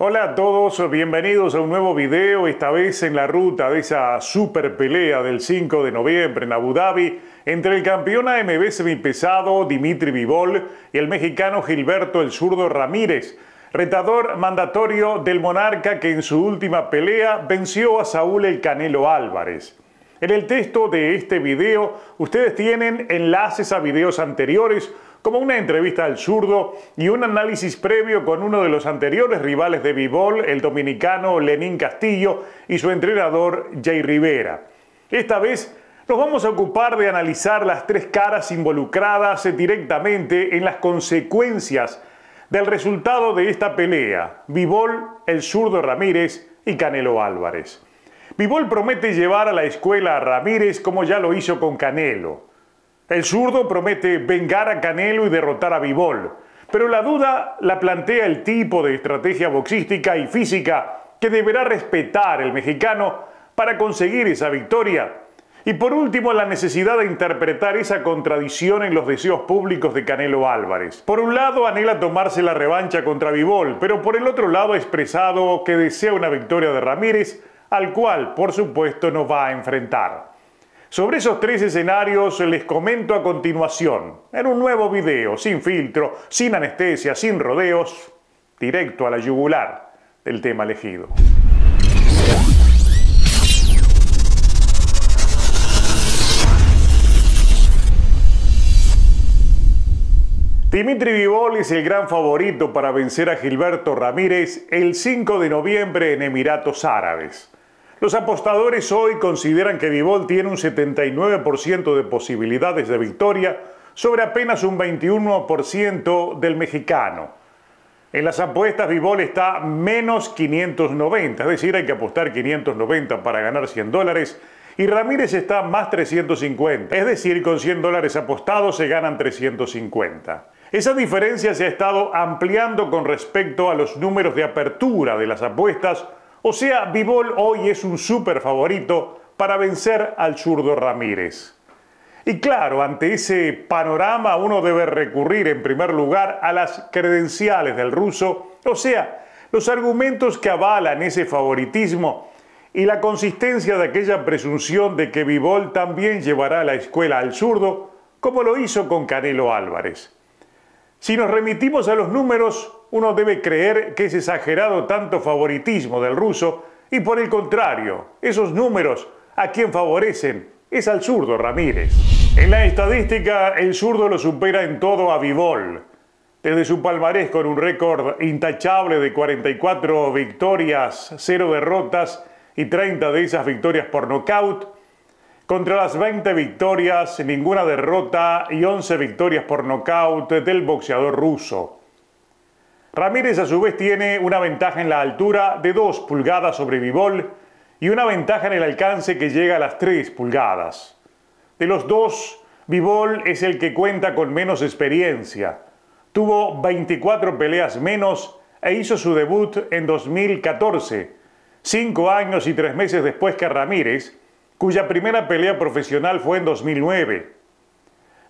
Hola a todos, bienvenidos a un nuevo video, esta vez en la ruta de esa super pelea del 5 de noviembre en Abu Dhabi entre el campeón AMB semipesado Dimitri Bivol y el mexicano Gilberto "El Zurdo" Ramírez, retador mandatorio del monarca que en su última pelea venció a Saúl "El Canelo" Álvarez. En el texto de este video ustedes tienen enlaces a videos anteriores como una entrevista al Zurdo y un análisis previo con uno de los anteriores rivales de Bivol, el dominicano Lenín Castillo, y su entrenador Jay Rivera. Esta vez nos vamos a ocupar de analizar las tres caras involucradas directamente en las consecuencias del resultado de esta pelea: Bivol, El Zurdo Ramírez y Canelo Álvarez. Bivol promete llevar a la escuela a Ramírez como ya lo hizo con Canelo. El Zurdo promete vengar a Canelo y derrotar a Bivol, pero la duda la plantea el tipo de estrategia boxística y física que deberá respetar el mexicano para conseguir esa victoria. Y por último, la necesidad de interpretar esa contradicción en los deseos públicos de Canelo Álvarez. Por un lado, anhela tomarse la revancha contra Bivol, pero por el otro lado ha expresado que desea una victoria de Ramírez, al cual, por supuesto, no va a enfrentar. Sobre esos tres escenarios les comento a continuación, en un nuevo video, sin filtro, sin anestesia, sin rodeos, directo a la yugular del tema elegido. Dimitri Bivol es el gran favorito para vencer a Gilberto Ramírez el 5 de noviembre en Emiratos Árabes. Los apostadores hoy consideran que Bivol tiene un 79% de posibilidades de victoria sobre apenas un 21% del mexicano. En las apuestas Bivol está menos 590, es decir, hay que apostar 590 para ganar $100, y Ramírez está más 350, es decir, con $100 apostados se ganan 350. Esa diferencia se ha estado ampliando con respecto a los números de apertura de las apuestas. O sea, Bivol hoy es un súper favorito para vencer al Zurdo Ramírez. Y claro, ante ese panorama uno debe recurrir en primer lugar a las credenciales del ruso, o sea, los argumentos que avalan ese favoritismo y la consistencia de aquella presunción de que Bivol también llevará a la escuela al Zurdo, como lo hizo con Canelo Álvarez. Si nos remitimos a los números, uno debe creer que es exagerado tanto favoritismo del ruso y por el contrario, esos números a quien favorecen es al Zurdo Ramírez. En la estadística, el Zurdo lo supera en todo a Bivol. Desde su palmarés con un récord intachable de 44 victorias, 0 derrotas y 30 de esas victorias por nocaut, contra las 20 victorias, ninguna derrota y 11 victorias por nocaut del boxeador ruso. Ramírez a su vez tiene una ventaja en la altura de 2 pulgadas sobre Bivol y una ventaja en el alcance que llega a las 3 pulgadas. De los dos, Bivol es el que cuenta con menos experiencia. Tuvo 24 peleas menos e hizo su debut en 2014, 5 años y 3 meses después que Ramírez, cuya primera pelea profesional fue en 2009.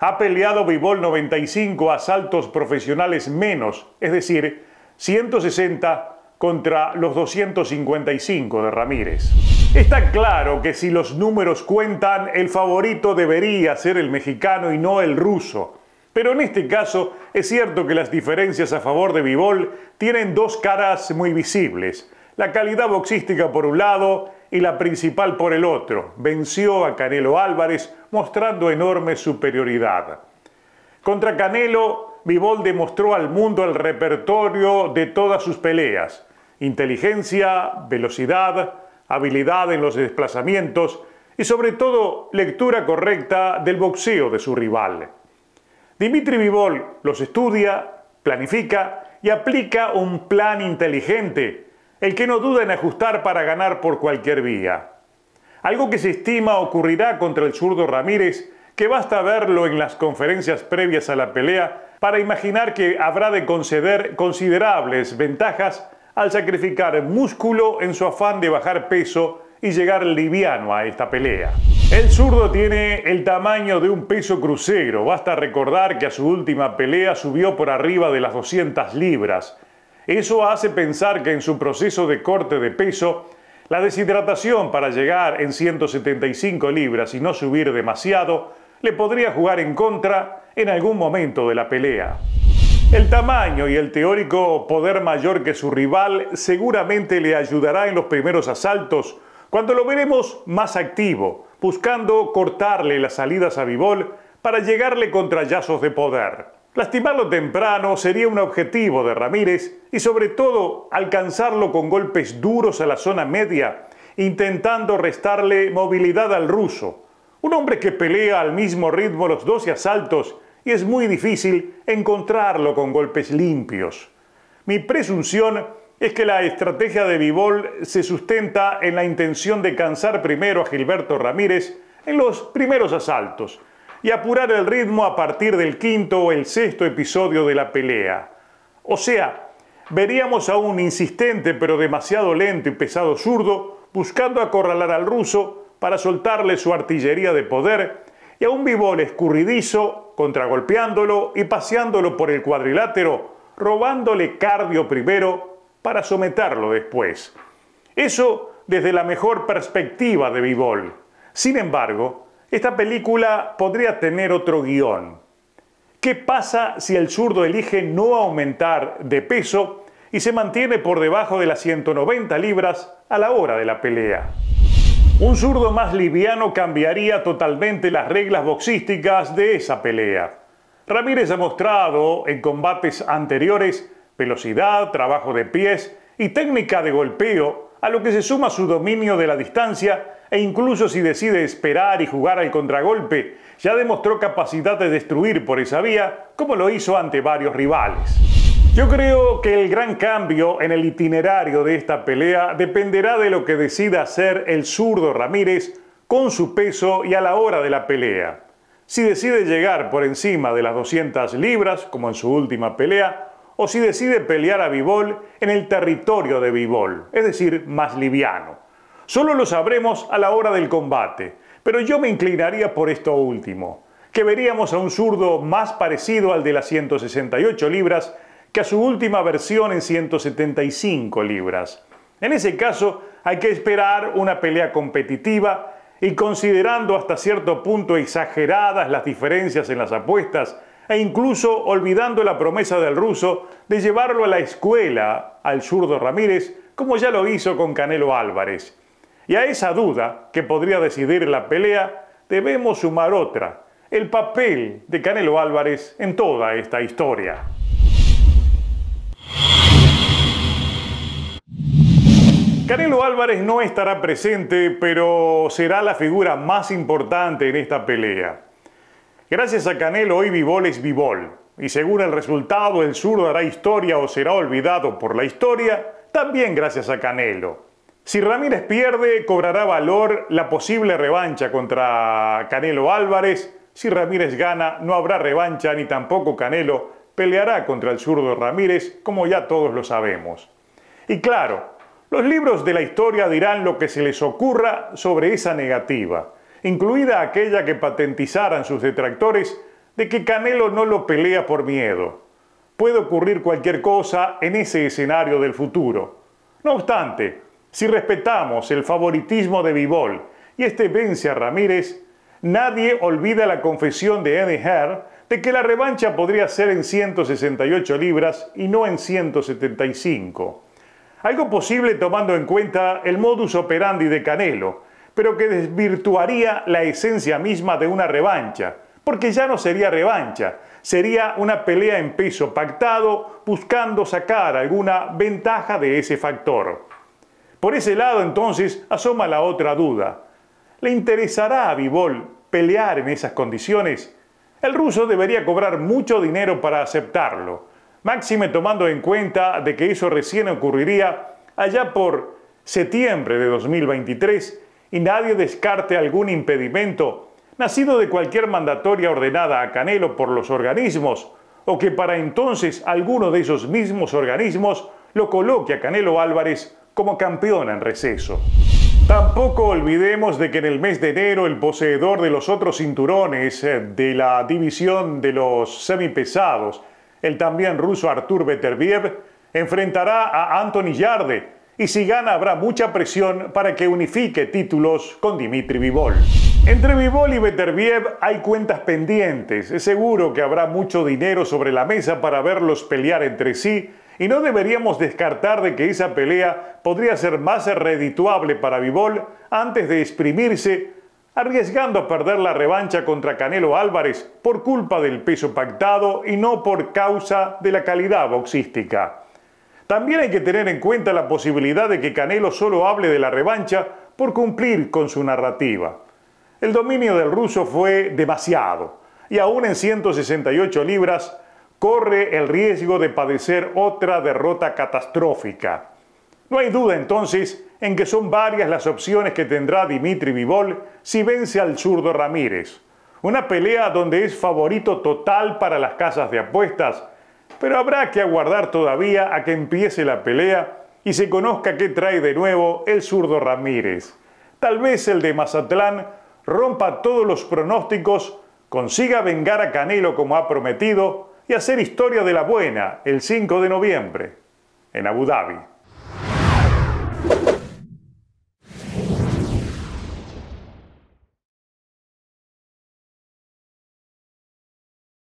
Ha peleado Bivol 95 asaltos profesionales menos, es decir, 160 contra los 255 de Ramírez. Está claro que si los números cuentan, el favorito debería ser el mexicano y no el ruso. Pero en este caso es cierto que las diferencias a favor de Bivol tienen dos caras muy visibles: la calidad boxística por un lado y la principal por el otro. Venció a Canelo Álvarez mostrando enorme superioridad. Contra Canelo, Bivol demostró al mundo el repertorio de todas sus peleas: inteligencia, velocidad, habilidad en los desplazamientos y sobre todo lectura correcta del boxeo de su rival. Dimitri Bivol los estudia, planifica y aplica un plan inteligente, el que no duda en ajustar para ganar por cualquier vía. Algo que se estima ocurrirá contra el Zurdo Ramírez, que basta verlo en las conferencias previas a la pelea para imaginar que habrá de conceder considerables ventajas al sacrificar músculo en su afán de bajar peso y llegar liviano a esta pelea. El Zurdo tiene el tamaño de un peso crucero. Basta recordar que a su última pelea subió por arriba de las 200 libras. Eso hace pensar que en su proceso de corte de peso, la deshidratación para llegar en 175 libras y no subir demasiado le podría jugar en contra en algún momento de la pelea. El tamaño y el teórico poder mayor que su rival seguramente le ayudará en los primeros asaltos, cuando lo veremos más activo, buscando cortarle las salidas a Bivol para llegarle con trayazos de poder. Lastimarlo temprano sería un objetivo de Ramírez y sobre todo alcanzarlo con golpes duros a la zona media, intentando restarle movilidad al ruso. Un hombre que pelea al mismo ritmo los 12 asaltos y es muy difícil encontrarlo con golpes limpios. Mi presunción es que la estrategia de Bivol se sustenta en la intención de cansar primero a Gilberto Ramírez en los primeros asaltos y apurar el ritmo a partir del quinto o el sexto episodio de la pelea. O sea, veríamos a un insistente pero demasiado lento y pesado zurdo buscando acorralar al ruso para soltarle su artillería de poder y a un Bivol escurridizo contragolpeándolo y paseándolo por el cuadrilátero, robándole cardio primero para someterlo después. Eso desde la mejor perspectiva de Bivol. Sin embargo, esta película podría tener otro guión. ¿Qué pasa si el zurdo elige no aumentar de peso y se mantiene por debajo de las 190 libras a la hora de la pelea? Un zurdo más liviano cambiaría totalmente las reglas boxísticas de esa pelea. Ramírez ha mostrado en combates anteriores velocidad, trabajo de pies y técnica de golpeo, a lo que se suma su dominio de la distancia e incluso si decide esperar y jugar al contragolpe, ya demostró capacidad de destruir por esa vía, como lo hizo ante varios rivales. Yo creo que el gran cambio en el itinerario de esta pelea dependerá de lo que decida hacer el zurdo Ramírez con su peso y a la hora de la pelea. Si decide llegar por encima de las 200 libras, como en su última pelea, o si decide pelear a Bivol en el territorio de Bivol, es decir, más liviano. Solo lo sabremos a la hora del combate, pero yo me inclinaría por esto último, que veríamos a un zurdo más parecido al de las 168 libras que a su última versión en 175 libras. En ese caso, hay que esperar una pelea competitiva y considerando hasta cierto punto exageradas las diferencias en las apuestas e incluso olvidando la promesa del ruso de llevarlo a la escuela al zurdo Ramírez, como ya lo hizo con Canelo Álvarez. Y a esa duda que podría decidir la pelea, debemos sumar otra: el papel de Canelo Álvarez en toda esta historia. Canelo Álvarez no estará presente, pero será la figura más importante en esta pelea. Gracias a Canelo hoy Bivol es Bivol, y según el resultado el zurdo hará historia o será olvidado por la historia, también gracias a Canelo. Si Ramírez pierde, cobrará valor la posible revancha contra Canelo Álvarez. Si Ramírez gana, no habrá revancha ni tampoco Canelo peleará contra el zurdo Ramírez, como ya todos lo sabemos. Y claro, los libros de la historia dirán lo que se les ocurra sobre esa negativa, incluida aquella que patentizaran sus detractores de que Canelo no lo pelea por miedo. Puede ocurrir cualquier cosa en ese escenario del futuro. No obstante, si respetamos el favoritismo de Bivol y este vence a Ramírez, nadie olvida la confesión de Eddie Hearn de que la revancha podría ser en 168 libras y no en 175. Algo posible tomando en cuenta el modus operandi de Canelo, pero que desvirtuaría la esencia misma de una revancha, porque ya no sería revancha, sería una pelea en peso pactado buscando sacar alguna ventaja de ese factor. Por ese lado entonces asoma la otra duda. ¿Le interesará a Bivol pelear en esas condiciones? El ruso debería cobrar mucho dinero para aceptarlo, máxime tomando en cuenta de que eso recién ocurriría allá por septiembre de 2023 y nadie descarte algún impedimento nacido de cualquier mandatoria ordenada a Canelo por los organismos o que para entonces alguno de esos mismos organismos lo coloque a Canelo Álvarez como campeón en receso. Tampoco olvidemos de que en el mes de enero el poseedor de los otros cinturones de la división de los semipesados, el también ruso Artur Beterbiev, enfrentará a Anthony Yarde y si gana habrá mucha presión para que unifique títulos con Dimitri Bivol. Entre Bivol y Beterbiev hay cuentas pendientes. Es seguro que habrá mucho dinero sobre la mesa para verlos pelear entre sí y no deberíamos descartar de que esa pelea podría ser más redituable para Bivol antes de exprimirse, arriesgando a perder la revancha contra Canelo Álvarez por culpa del peso pactado y no por causa de la calidad boxística. También hay que tener en cuenta la posibilidad de que Canelo solo hable de la revancha por cumplir con su narrativa. El dominio del ruso fue demasiado y aún en 168 libras corre el riesgo de padecer otra derrota catastrófica. No hay duda entonces en que son varias las opciones que tendrá Dimitri Bivol si vence al zurdo Ramírez. Una pelea donde es favorito total para las casas de apuestas, pero habrá que aguardar todavía a que empiece la pelea y se conozca qué trae de nuevo el zurdo Ramírez. Tal vez el de Mazatlán rompa todos los pronósticos, consiga vengar a Canelo como ha prometido y hacer historia de la buena el 5 de noviembre en Abu Dhabi.